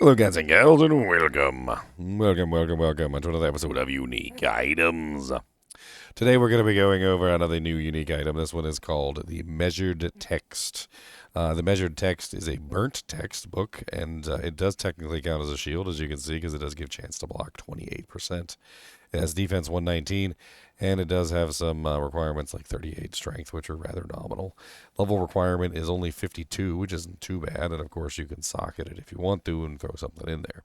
Hello, guys and gals, and welcome. Welcome to another episode of Unique Items. Today we're going to be going over another new unique item. This one is called the Measured Text. The Measured Text is a burnt text book, and it does technically count as a shield, as you can see, because it does give chance to block 28%. It has defense 119, and it does have some requirements like 38 strength, which are rather nominal. Level requirement is only 52, which isn't too bad, and of course you can socket it if you want to and throw something in there.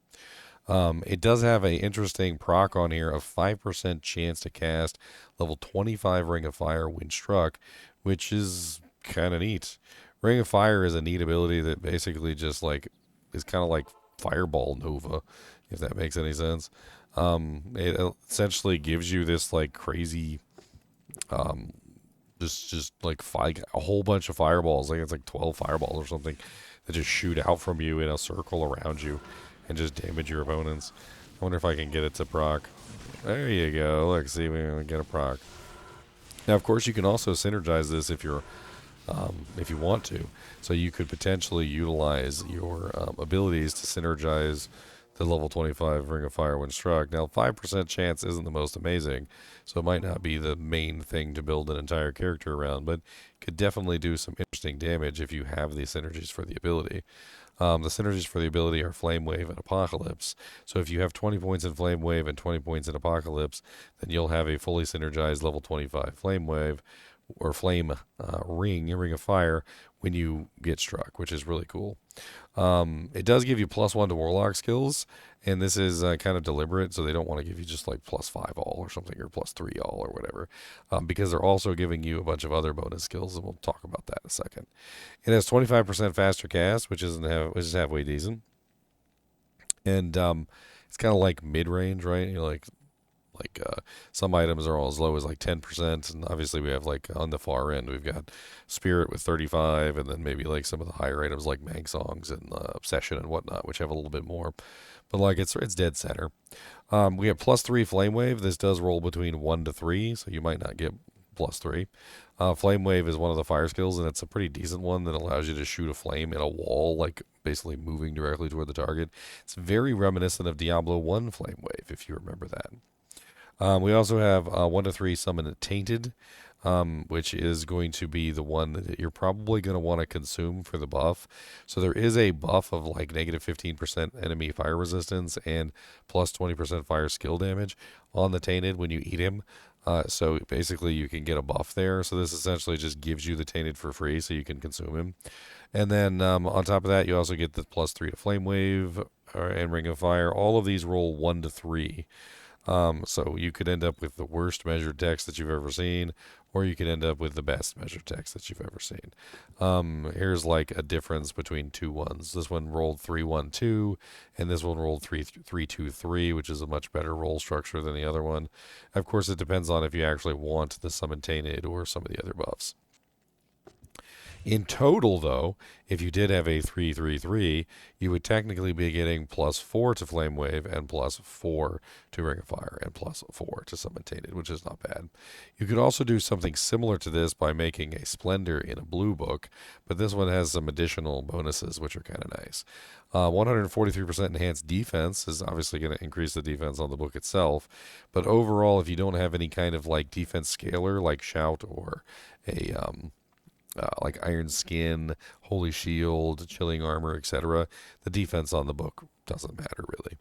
It does have an interesting proc on here of 5% chance to cast level 25 Ring of Fire when struck, which is kind of neat. Ring of Fire is a neat ability that basically just like is kind of like Fireball Nova, if that makes any sense. It essentially gives you this like crazy, just like a whole bunch of fireballs. Like it's like 12 fireballs or something that just shoot out from you in a circle around you and just damage your opponents. I wonder if I can get it to proc. There you go. Let's see if we can get a proc. Now, of course, you can also synergize this if you want to. So you could potentially utilize your abilities to synergize the level 25 Ring of Fire when struck. Now, 5% chance isn't the most amazing, so it might not be the main thing to build an entire character around, but could definitely do some interesting damage if you have the synergies for the ability. The synergies for the ability are Flame Wave and Apocalypse. So if you have 20 points in Flame Wave and 20 points in Apocalypse, then you'll have a fully synergized level 25 Flame Wave or Flame Ring of Fire when you get struck, which is really cool. It does give you +1 to Warlock skills, and this is kind of deliberate, so they don't want to give you just like +5 all or something, or +3 all or whatever, because they're also giving you a bunch of other bonus skills, and we'll talk about that in a second. It has 25% faster cast, which is halfway decent, and it's kind of like mid-range, right? You're like some items are all as low as like 10%, and obviously we have like on the far end we've got Spirit with 35, and then maybe like some of the higher items like Mang Songs and Obsession and whatnot, which have a little bit more, but like it's dead center. We have +3 Flame Wave. This does roll between 1 to 3, so you might not get +3. Flame Wave is one of the fire skills, and it's a pretty decent one that allows you to shoot a flame in a wall, like basically moving directly toward the target. It's very reminiscent of Diablo 1 Flame Wave, if you remember that. We also have 1 to 3 Summon Tainted, which is going to be the one that you're probably going to want to consume for the buff. So there is a buff of like -15% enemy fire resistance and +20% fire skill damage on the Tainted when you eat him. So basically you can get a buff there. So this essentially just gives you the Tainted for free so you can consume him. And then on top of that, you also get the +3 to Flame Wave and Ring of Fire. All of these roll 1 to 3. So you could end up with the worst measured text that you've ever seen, or you could end up with the best measured text that you've ever seen. Here's like a difference between two ones. This one rolled 3-1-2, and this one rolled 3-3-2-3, which is a much better roll structure than the other one. Of course, it depends on if you actually want the Summon Tainted or some of the other buffs. In total, though, if you did have a 3-3-3, you would technically be getting +4 to Flame Wave and +4 to Ring of Fire and +4 to Summon Tainted, which is not bad. You could also do something similar to this by making a Splendor in a blue book, but this one has some additional bonuses, which are kind of nice. 143% enhanced defense is obviously going to increase the defense on the book itself, but overall, if you don't have any kind of like defense scaler like Shout or a like Iron Skin, Holy Shield, Chilling Armor, etc., the defense on the book doesn't matter really.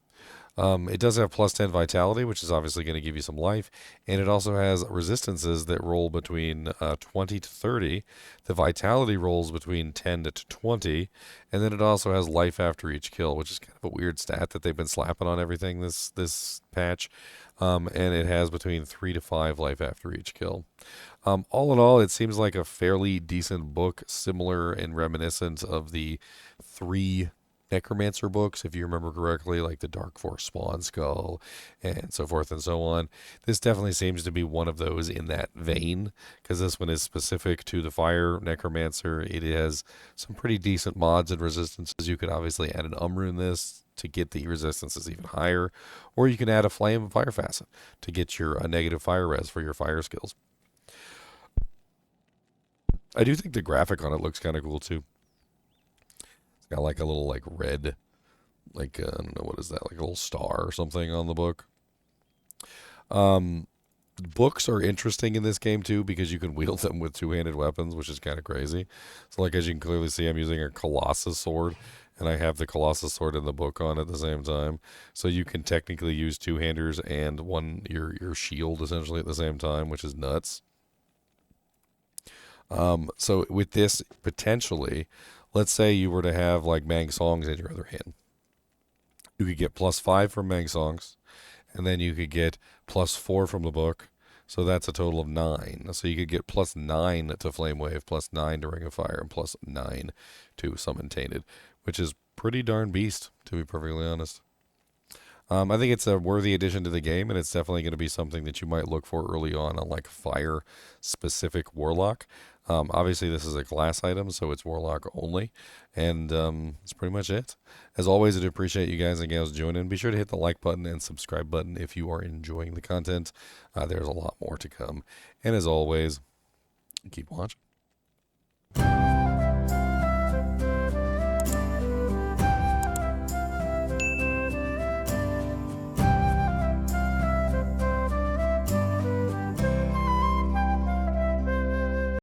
It does have +10 Vitality, which is obviously going to give you some life, and it also has resistances that roll between 20 to 30. The Vitality rolls between 10 to 20, and then it also has life after each kill, which is kind of a weird stat that they've been slapping on everything this patch. And it has between 3 to 5 life after each kill. All in all, it seems like a fairly decent book, similar and reminiscent of the 3 Necromancer books, if you remember correctly, like the Dark Force Spawn Skull and so forth and so on. This definitely seems to be one of those in that vein, because this one is specific to the Fire Necromancer. It has some pretty decent mods and resistances. You could obviously add an Umbra in this to get the resistances even higher, or you can add a Flame and Fire Facet to get your negative fire res for your fire skills. I do think the graphic on it looks kind of cool too. It's got like a little like red like I don't know, what is that, like a little star or something on the book. Um, Books are interesting in this game too because you can wield them with two-handed weapons, which is kind of crazy. So, like as you can clearly see, I'm using a Colossus sword, and I have the Colossus sword in the book on at the same time. So you can technically use two-handers and your shield essentially at the same time, which is nuts. So with this potentially, let's say you were to have like Mang Songs in your other hand, you could get +5 from Mang Songs, and then you could get +4 from the book. So that's a total of 9. So you could get +9 to Flame Wave, +9 to Ring of Fire, and +9 to Summon Tainted, which is pretty darn beast, to be perfectly honest. I think it's a worthy addition to the game, and it's definitely going to be something that you might look for early on like fire specific Warlock. Obviously, this is a class item, so it's Warlock only, and that's pretty much it. As always, I do appreciate you guys and gals joining. Be sure to hit the like button and subscribe button if you are enjoying the content. There's a lot more to come, and as always, keep watching.